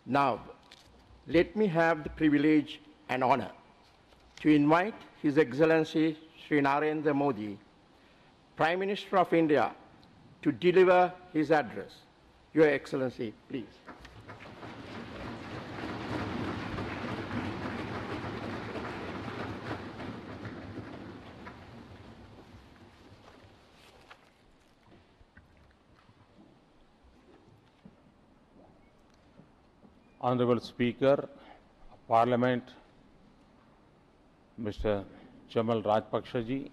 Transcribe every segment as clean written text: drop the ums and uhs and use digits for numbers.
Now, let me have the privilege and honor to invite His Excellency Sri Narendra Modi, Prime Minister of India, to deliver his address. Your Excellency, please. Honorable Speaker of Parliament, Mr. Chamal Rajpaksha ji,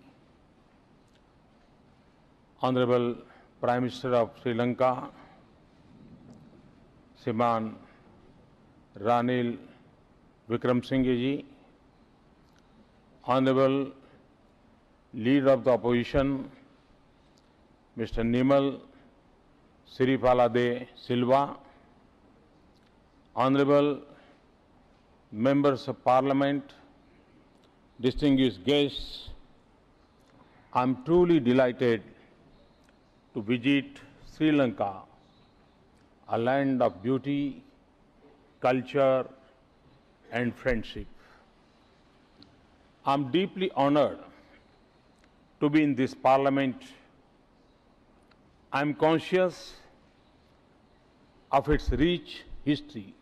Honorable Prime Minister of Sri Lanka, Shriman Ranil Wickremesinghe ji, Honorable Leader of the Opposition, Mr. Nimal Siripala de Silva, Honorable Members of Parliament, distinguished guests, I am truly delighted to visit Sri Lanka, a land of beauty, culture, and friendship. I am deeply honored to be in this Parliament. I am conscious of its rich history.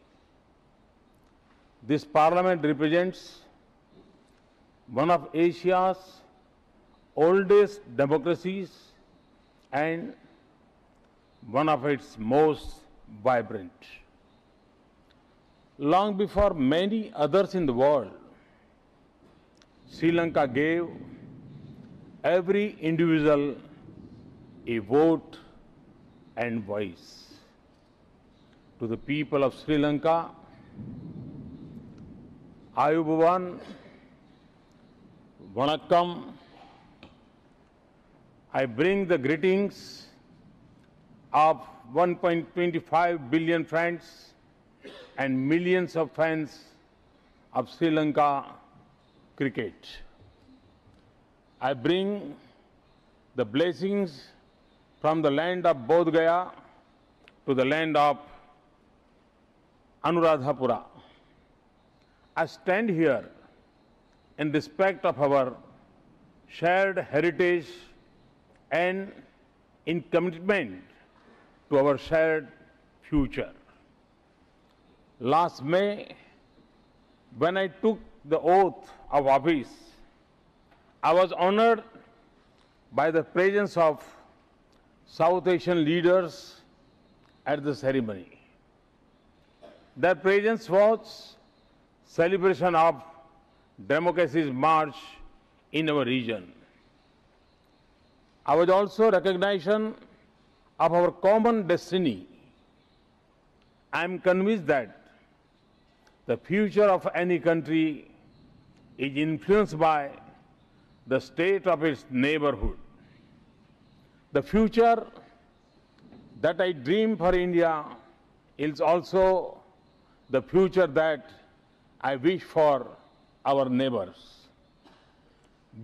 This Parliament represents one of Asia's oldest democracies and one of its most vibrant. Long before many others in the world, Sri Lanka gave every individual a vote and voice. To the people of Sri Lanka, Ayubowan, Vanakkam, I bring the greetings of 1.25 billion friends and millions of fans of Sri Lanka cricket. I bring the blessings from the land of Bodh Gaya to the land of Anuradhapura. I stand here in respect of our shared heritage and in commitment to our shared future. Last May, when I took the oath of office, I was honored by the presence of South Asian leaders at the ceremony. Their presence was celebration of democracy's march in our region. I was also recognition of our common destiny. I am convinced that the future of any country is influenced by the state of its neighborhood. The future that I dream for India is also the future that I wish for our neighbors.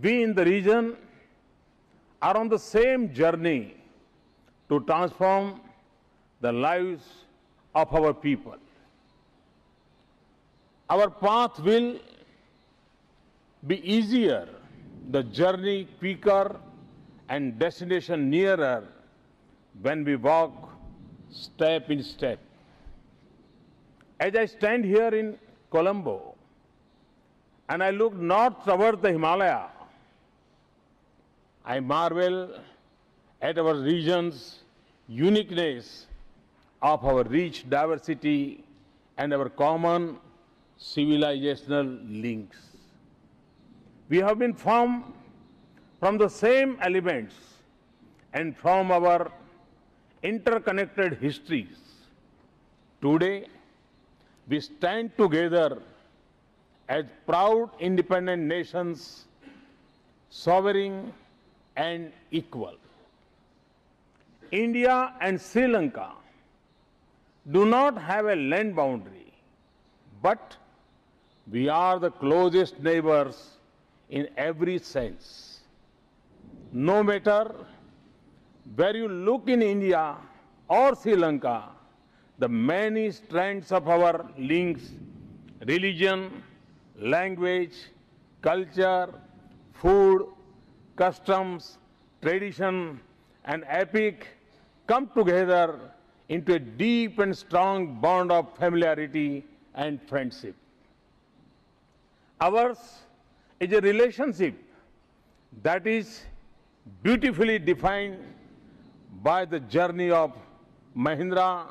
We in the region are on the same journey to transform the lives of our people. Our path will be easier, the journey quicker, and destination nearer when we walk step in step. As I stand here in Colombo and I look north toward the Himalaya, I marvel at our region's uniqueness of our rich diversity and our common civilizational links. We have been formed from the same elements and from our interconnected histories. Today, we stand together as proud independent nations, sovereign and equal. India and Sri Lanka do not have a land boundary, but we are the closest neighbors in every sense. No matter where you look in India or Sri Lanka, the many strands of our links, religion, language, culture, food, customs, tradition, and epic come together into a deep and strong bond of familiarity and friendship. Ours is a relationship that is beautifully defined by the journey of Mahindra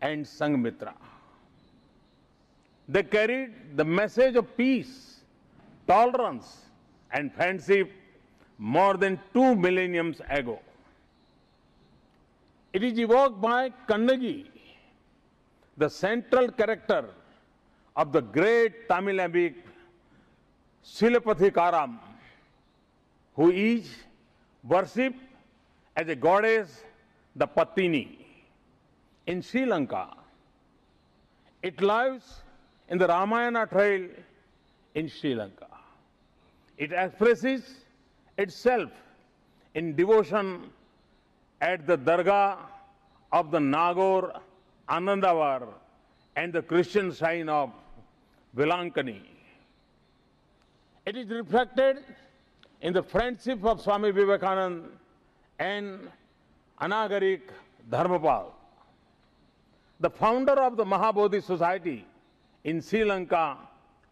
and Sanghmitra. They carried the message of peace, tolerance, and friendship more than 2 millenniums ago. It is evoked by Kannagi, the central character of the great Tamil epic Silapathikaram, who is worshipped as a goddess, the Patini. In Sri Lanka, it lives in the Ramayana trail in Sri Lanka. It expresses itself in devotion at the Dargah of the Nagore, Anandavar, and the Christian shrine of Velankani. It is reflected in the friendship of Swami Vivekananda and Anagarik Dharmapal, the founder of the Mahabodhi Society in Sri Lanka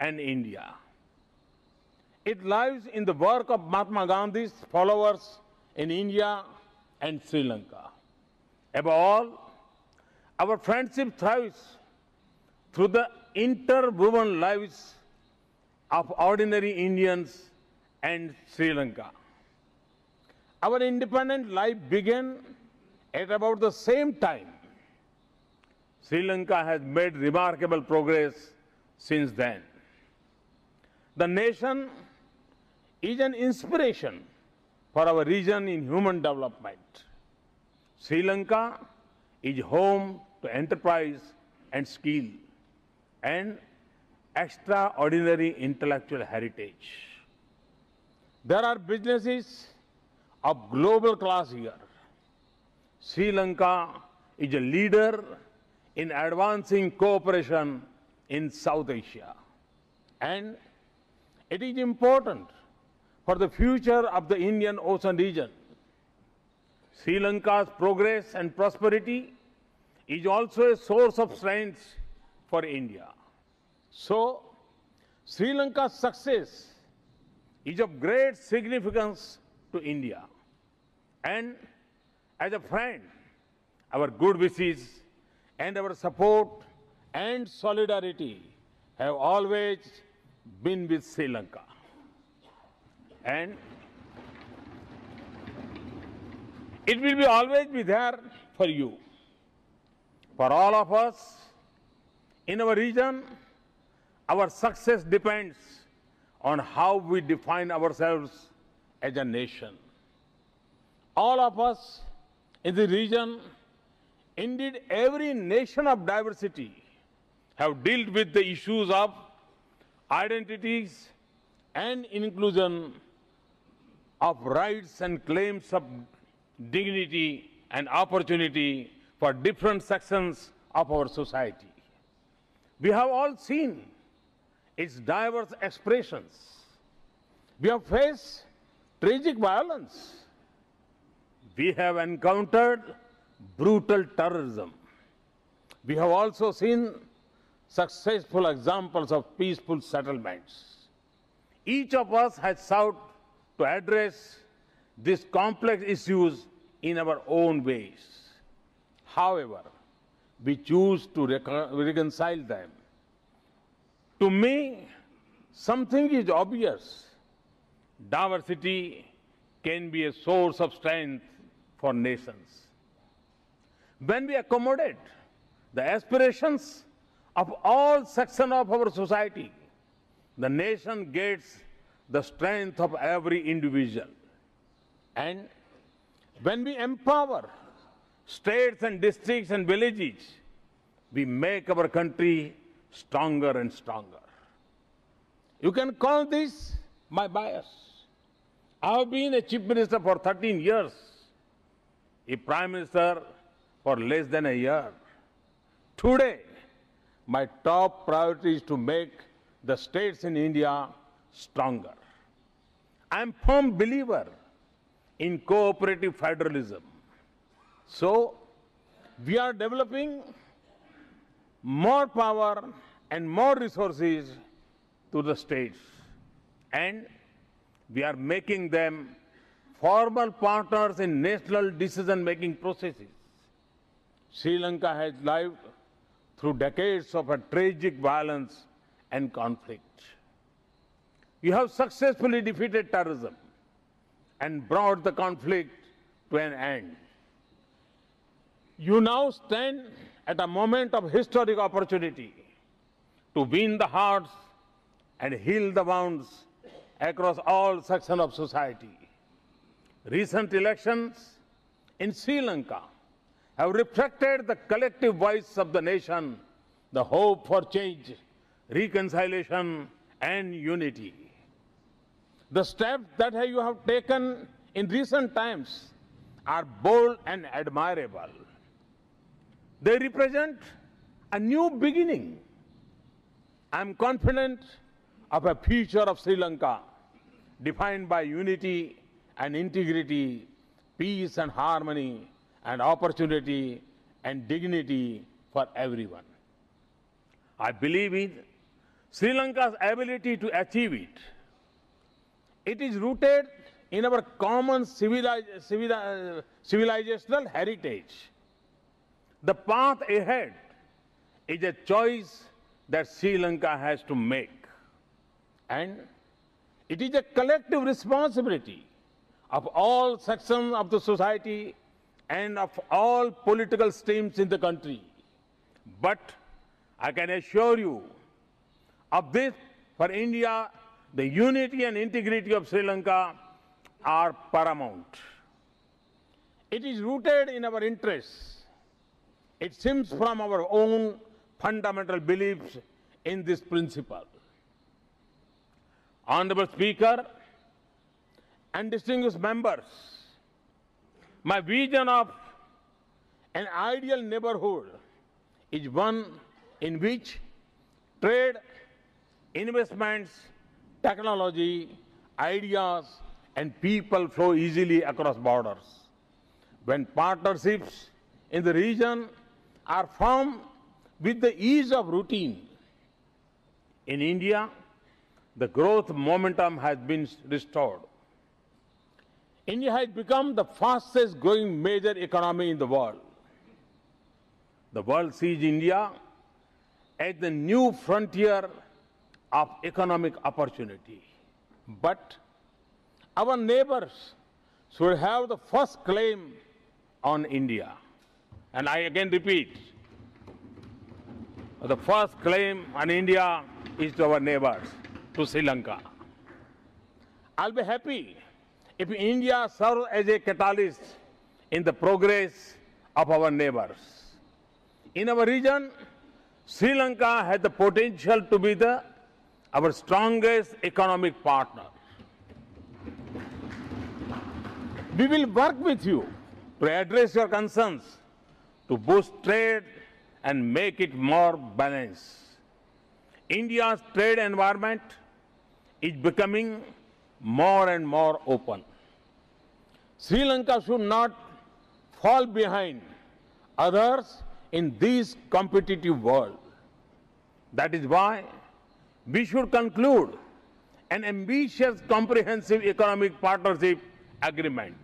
and India. It lies in the work of Mahatma Gandhi's followers in India and Sri Lanka. Above all, our friendship thrives through the interwoven lives of ordinary Indians and Sri Lanka. Our independent life began at about the same time. Sri Lanka has made remarkable progress since then. The nation is an inspiration for our region in human development. Sri Lanka is home to enterprise and skill and extraordinary intellectual heritage. There are businesses of global class here. Sri Lanka is a leader in advancing cooperation in South Asia. And it is important for the future of the Indian Ocean region. Sri Lanka's progress and prosperity is also a source of strength for India. So, Sri Lanka's success is of great significance to India. And as a friend, our good wishes and our support and solidarity have always been with Sri Lanka. And it will be always be there for you. For all of us in our region, our success depends on how we define ourselves as a nation. All of us in the region, indeed every nation of diversity, have dealt with the issues of identities and inclusion, of rights and claims of dignity and opportunity for different sections of our society. We have all seen its diverse expressions. We have faced tragic violence. We have encountered brutal terrorism. We have also seen successful examples of peaceful settlements. Each of us has sought to address these complex issues in our own ways. However, we choose to reconcile them. To me, something is obvious. Diversity can be a source of strength for nations. When we accommodate the aspirations of all sections of our society, the nation gets the strength of every individual. And when we empower states and districts and villages, we make our country stronger and stronger. You can call this my bias. I have been a chief minister for 13 years, a prime minister for less than a year. Today, my top priority is to make the states in India stronger. I am a firm believer in cooperative federalism. So, we are developing more power and more resources to the states, and we are making them formal partners in national decision-making processes. Sri Lanka has lived through decades of a tragic violence and conflict. You have successfully defeated terrorism and brought the conflict to an end. You now stand at a moment of historic opportunity to win the hearts and heal the wounds across all sections of society. Recent elections in Sri Lanka have reflected the collective voice of the nation, the hope for change, reconciliation, and unity. The steps that you have taken in recent times are bold and admirable. They represent a new beginning. I am confident of a future of Sri Lanka defined by unity and integrity, peace and harmony, and opportunity and dignity for everyone. I believe in Sri Lanka's ability to achieve it. It is rooted in our common civilizational heritage. The path ahead is a choice that Sri Lanka has to make. And it is a collective responsibility of all sections of the society and of all political streams in the country. But I can assure you of this, for India, the unity and integrity of Sri Lanka are paramount. It is rooted in our interests. It stems from our own fundamental beliefs in this principle. Honorable Speaker and distinguished members, my vision of an ideal neighborhood is one in which trade, investments, technology, ideas, and people flow easily across borders. When partnerships in the region are formed with the ease of routine. In India, the growth momentum has been restored. India has become the fastest growing major economy in the world. The world sees India as the new frontier of economic opportunity. But our neighbors should have the first claim on India. And I again repeat, the first claim on India is to our neighbors, to Sri Lanka. I'll be happy if India serves as a catalyst in the progress of our neighbors. In our region, Sri Lanka has the potential to be our strongest economic partner. We will work with you to address your concerns, to boost trade and make it more balanced. India's trade environment is becoming more and more open. Sri Lanka should not fall behind others in this competitive world. That is why we should conclude an ambitious, comprehensive economic partnership agreement.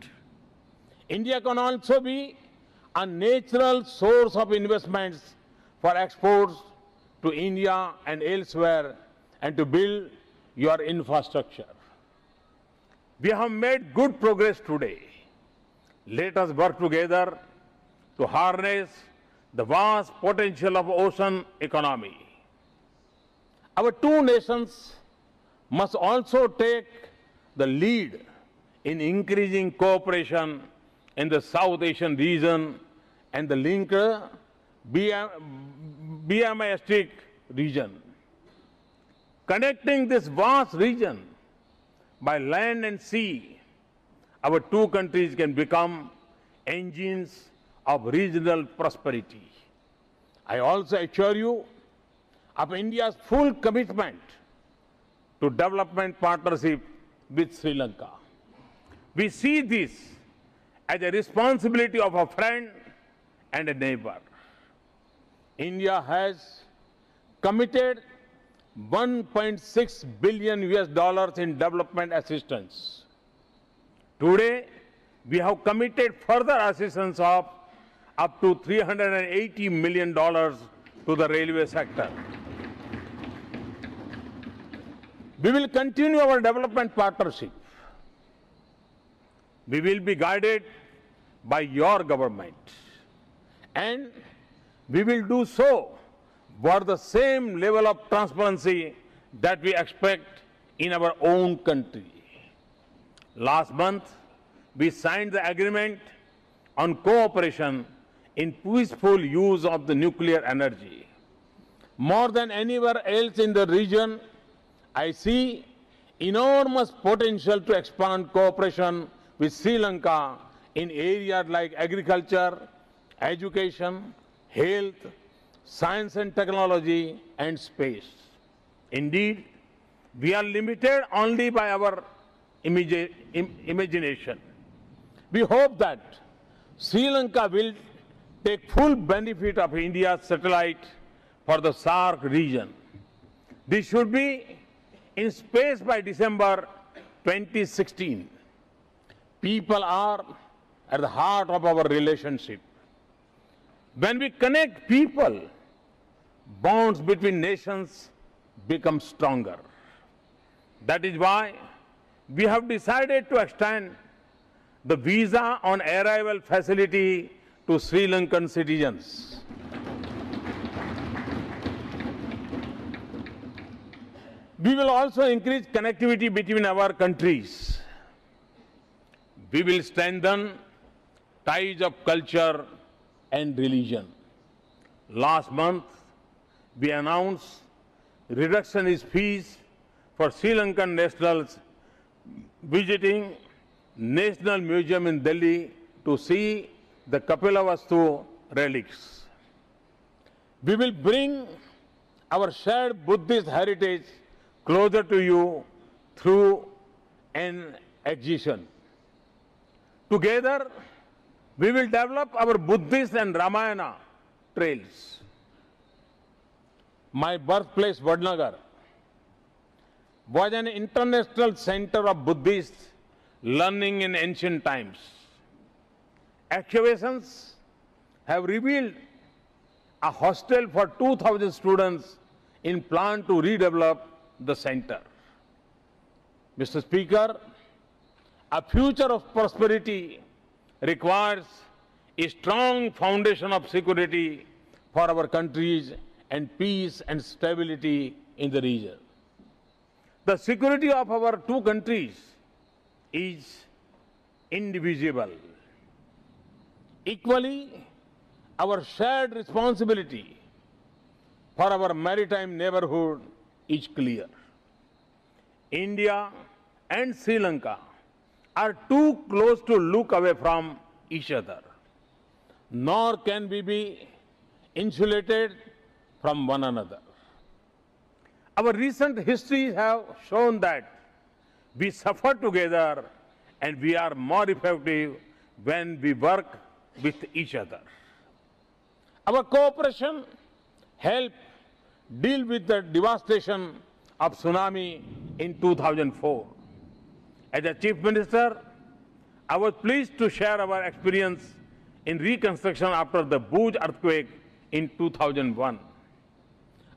India can also be a natural source of investments for exports to India and elsewhere, and to build your infrastructure. We have made good progress today. Let us work together to harness the vast potential of ocean economy. Our two nations must also take the lead in increasing cooperation in the South Asian region and the linked BMISTIC region. Connecting this vast region by land and sea, our two countries can become engines of regional prosperity. I also assure you of India's full commitment to development partnership with Sri Lanka. We see this as a responsibility of a friend and a neighbor. India has committed $1.6 billion in development assistance. Today, we have committed further assistance of up to $380 million to the railway sector. We will continue our development partnership. We will be guided by your government, and we will do so for the same level of transparency that we expect in our own country. Last month, we signed the agreement on cooperation in peaceful use of the nuclear energy. More than anywhere else in the region, I see enormous potential to expand cooperation with Sri Lanka in areas like agriculture, education, health, science and technology, and space. Indeed, we are limited only by our imagination. We hope that Sri Lanka will take full benefit of India's satellite for the SAARC region. This should be in space by December 2016. People are at the heart of our relationship. When we connect people, bonds between nations become stronger. That is why we have decided to extend the visa on arrival facility to Sri Lankan citizens. We will also increase connectivity between our countries. We will strengthen ties of culture and religion. Last month, we announced reduction in fees for Sri Lankan nationals visiting National Museum in Delhi to see the Kapilavastu relics. We will bring our shared Buddhist heritage closer to you through an exhibition. Together, we will develop our Buddhist and Ramayana trails. My birthplace, Vadnagar, was an international center of Buddhist learning in ancient times. Excavations have revealed a hostel for 2,000 students in plan to redevelop the center. Mr. Speaker, a future of prosperity requires a strong foundation of security for our countries and peace and stability in the region. The security of our two countries is indivisible. Equally, our shared responsibility for our maritime neighborhood is clear. India and Sri Lanka are too close to look away from each other, nor can we be insulated from one another. Our recent histories have shown that we suffer together and we are more effective when we work with each other. Our cooperation helped deal with the devastation of tsunami in 2004. As a Chief Minister, I was pleased to share our experience in reconstruction after the Bhuj earthquake in 2001.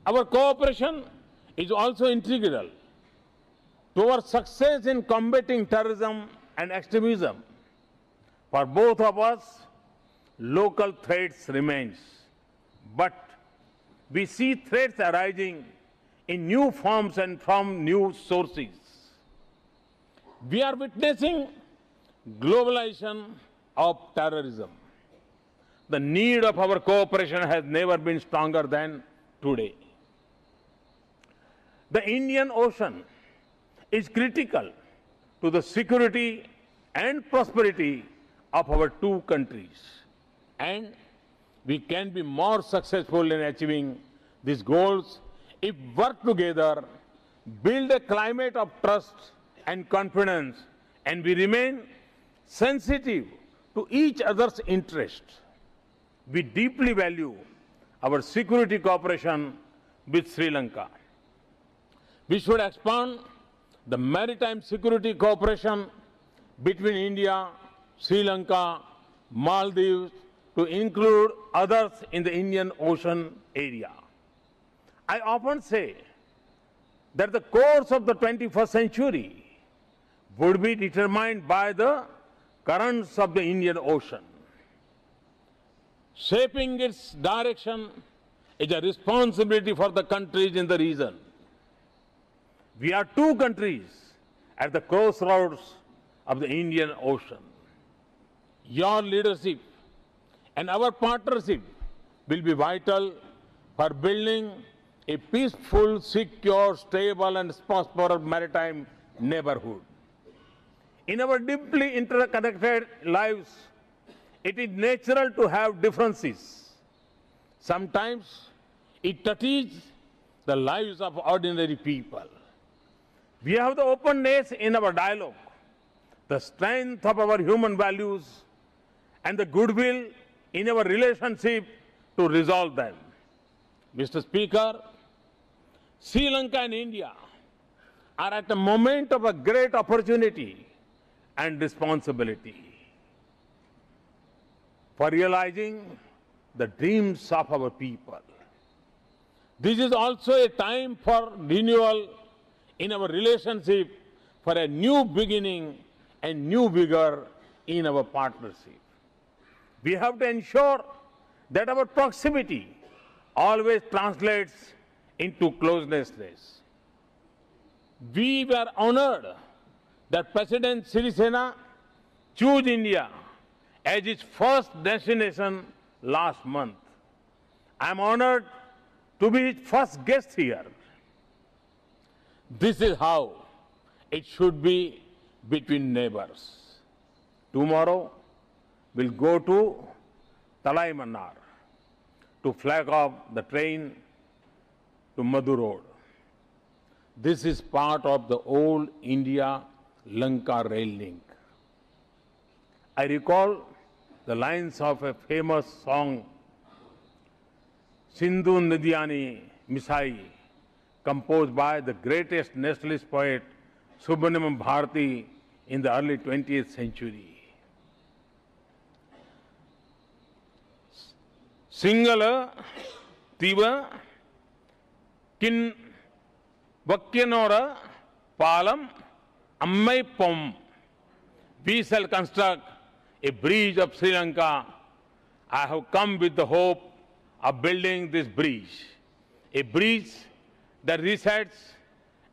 Our cooperation is also integral to our success in combating terrorism and extremism. For both of us, local threats remains, but we see threats arising in new forms and from new sources. We are witnessing globalization of terrorism. The need of our cooperation has never been stronger than today. The Indian Ocean is critical to the security and prosperity of our two countries, and we can be more successful in achieving these goals if we work together, build a climate of trust and confidence, and we remain sensitive to each other's interests. We deeply value our security cooperation with Sri Lanka. We should expand the maritime security cooperation between India, Sri Lanka, Maldives to include others in the Indian Ocean area. I often say that the course of the 21st century would be determined by the currents of the Indian Ocean. Shaping its direction is a responsibility for the countries in the region. We are two countries at the crossroads of the Indian Ocean. Your leadership and our partnership will be vital for building a peaceful, secure, stable and prosperous maritime neighborhood. In our deeply interconnected lives, it is natural to have differences. Sometimes it touches the lives of ordinary people. We have the openness in our dialogue, the strength of our human values, and the goodwill in our relationship to resolve them. Mr. Speaker, Sri Lanka and India are at a moment of a great opportunity and responsibility for realizing the dreams of our people. This is also a time for renewal in our relationship, for a new beginning and new vigor in our partnership. We have to ensure that our proximity always translates into closeness. We were honored that President Sirisena chose India as its first destination last month. I am honored to be his first guest here. This is how it should be between neighbors. Tomorrow, we'll go to Talaimannar to flag off the train to Madhu Road. This is part of the old India-Lanka rail link. I recall the lines of a famous song, Sindhu Nidyani Misai, composed by the greatest nationalist poet Subramaniam Bharati in the early 20th century. Singala Tiva Kin Vakyanora Palam Ammai Pom. We shall construct a bridge of Sri Lanka. I have come with the hope of building this bridge. A bridge that resets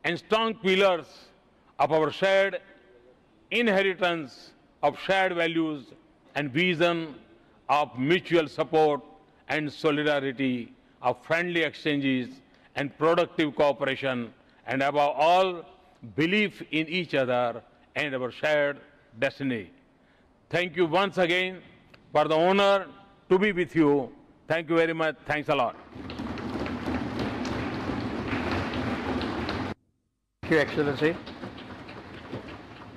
and strong pillars of our shared inheritance of shared values and vision of mutual support and solidarity, of friendly exchanges and productive cooperation, and above all, belief in each other and our shared destiny. Thank you once again for the honor to be with you. Thank you very much. Thanks a lot. Thank you, Excellency.